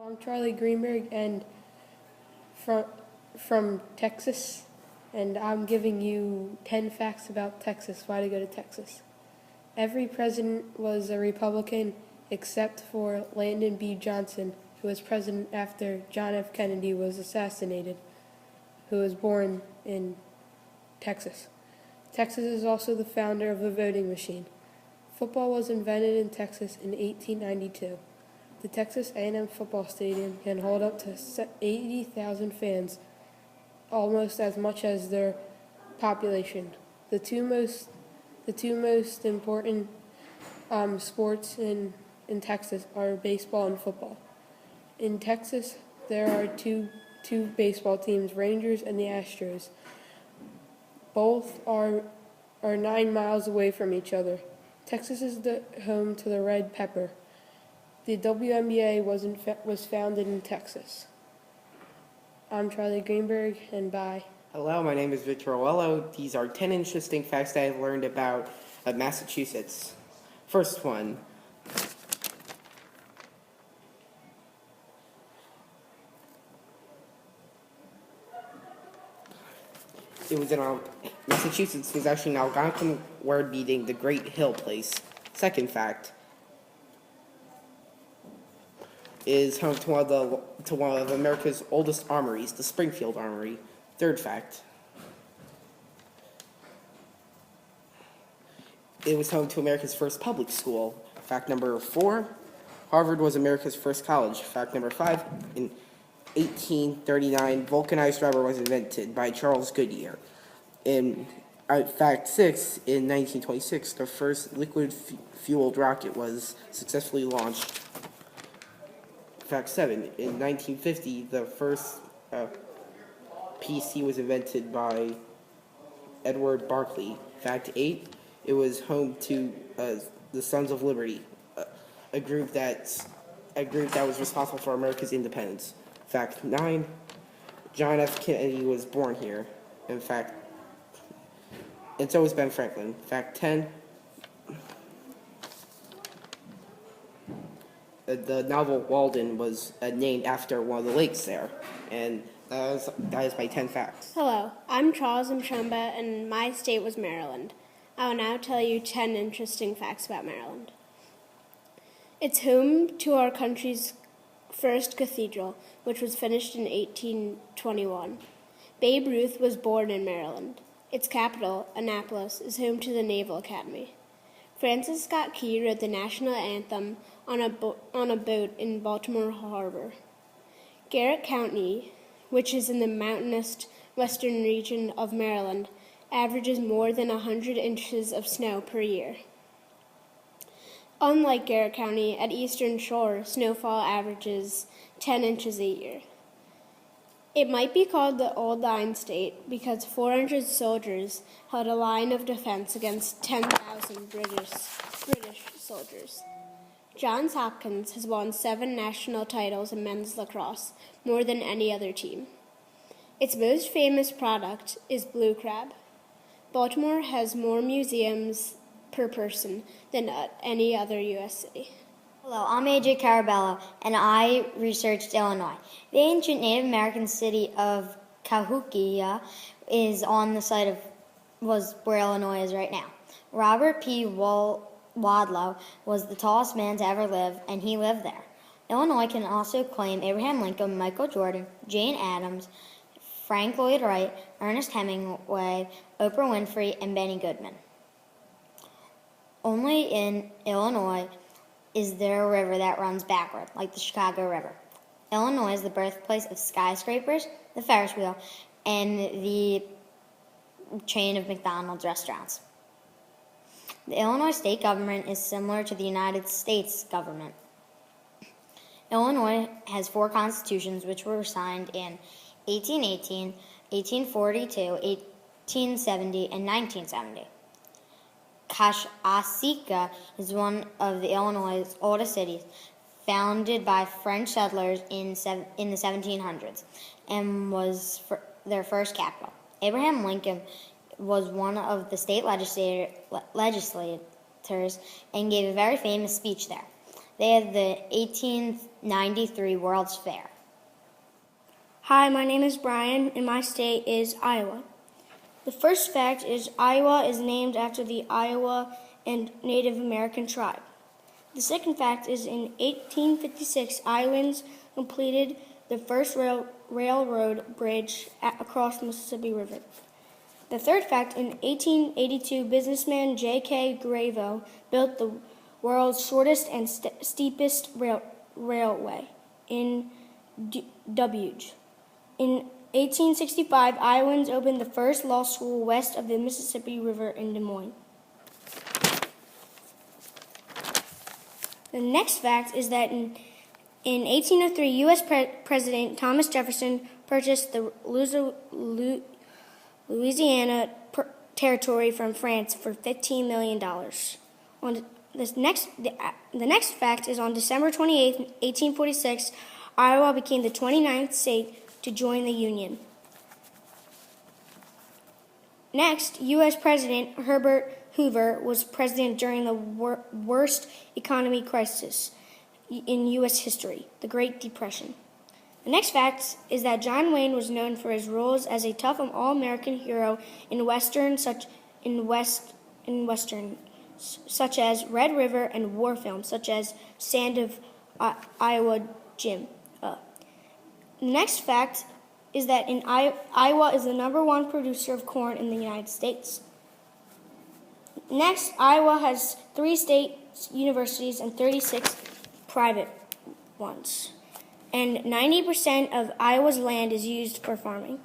I'm Charlie Greenberg and from from Texas, and I'm giving you 10 facts about Texas, why to go to Texas. Every president was a Republican except for Lyndon B. Johnson, who was president after John F. Kennedy was assassinated, who was born in Texas. Texas is also the founder of the voting machine. Football was invented in Texas in 1892. The Texas A&M football stadium can hold up to 80,000 fans, almost as much as their population. The two most important sports in Texas are baseball and football. In Texas, there are two baseball teams, Rangers and the Astros. Both are 9 miles away from each other. Texas is the home to the red pepper. The WNBA was founded in Texas. I'm Charlie Greenberg, and bye. Hello, my name is Victor Oello. These are 10 interesting facts that I've learned about Massachusetts. First one. Massachusetts was actually an Algonquin word meaning the Great Hill Place. Second fact is home to one of America's oldest armories, the Springfield Armory. Third fact, it was home to America's first public school. Fact number 4, Harvard was America's first college. Fact number 5, in 1839, vulcanized rubber was invented by Charles Goodyear. In fact 6, in 1926, the first liquid-fueled rocket was successfully launched. Fact 7, in 1950, the first PC was invented by Edward Berkeley. Fact 8, it was home to the Sons of Liberty, a group that was responsible for America's independence. Fact 9, John F. Kennedy was born here. In fact, and so was Ben Franklin. Fact 10, the novel Walden was named after one of the lakes there. And that is my 10 facts. Hello, I'm Charles Mshomba, and my state was Maryland. I will now tell you 10 interesting facts about Maryland. It's home to our country's first cathedral, which was finished in 1821. Babe Ruth was born in Maryland. Its capital, Annapolis, is home to the Naval Academy. Francis Scott Key wrote the national anthem on a boat in Baltimore Harbor. Garrett County, which is in the mountainous western region of Maryland, averages more than 100 inches of snow per year. Unlike Garrett County, at Eastern Shore, snowfall averages 10 inches a year. It might be called the Old Line State because 400 soldiers held a line of defense against 10,000 British soldiers. Johns Hopkins has won 7 national titles in men's lacrosse, more than any other team. Its most famous product is Blue Crab. Baltimore has more museums per person than any other U.S. city. Hello, I'm AJ Carabello, and I researched Illinois. The ancient Native American city of Cahokia is on the site of where Illinois is right now. Robert P. Wadlow was the tallest man to ever live, and he lived there. Illinois can also claim Abraham Lincoln, Michael Jordan, Jane Addams, Frank Lloyd Wright, Ernest Hemingway, Oprah Winfrey, and Benny Goodman. Only in Illinois is there a river that runs backward, like the Chicago River. Illinois is the birthplace of skyscrapers, the Ferris wheel, and the chain of McDonald's restaurants. The Illinois state government is similar to the United States government. Illinois has 4 constitutions which were signed in 1818, 1842, 1870, and 1970. Kashasika is one of the Illinois' oldest cities, founded by French settlers in the 1700s, and was their first capital. Abraham Lincoln was one of the state legislators and gave a very famous speech there. They had the 1893 World's Fair. Hi, my name is Brian, and my state is Iowa. The first fact is Iowa is named after the Iowa and Native American tribe. The second fact is in 1856, Iowans completed the first railroad bridge across the Mississippi River. The third fact, in 1882, businessman J.K. Gravo built the world's shortest and steepest railway in Dubuque. In 1865, Iowans opened the first law school west of the Mississippi River in Des Moines. The next fact is that in 1803, U.S. President Thomas Jefferson purchased the Louisiana Territory from France for $15 million. The next fact is on December 28, 1846, Iowa became the 29th state to join the Union. Next, U.S. President Herbert Hoover was president during the worst economic crisis in U.S. history, the Great Depression. The next fact is that John Wayne was known for his roles as a tough all-American hero in westerns such as Red River and war films such as Sand of Iowa Jim. The next fact is that Iowa is the #1 producer of corn in the United States. Next, Iowa has 3 state universities and 36 private ones. And 90% of Iowa's land is used for farming.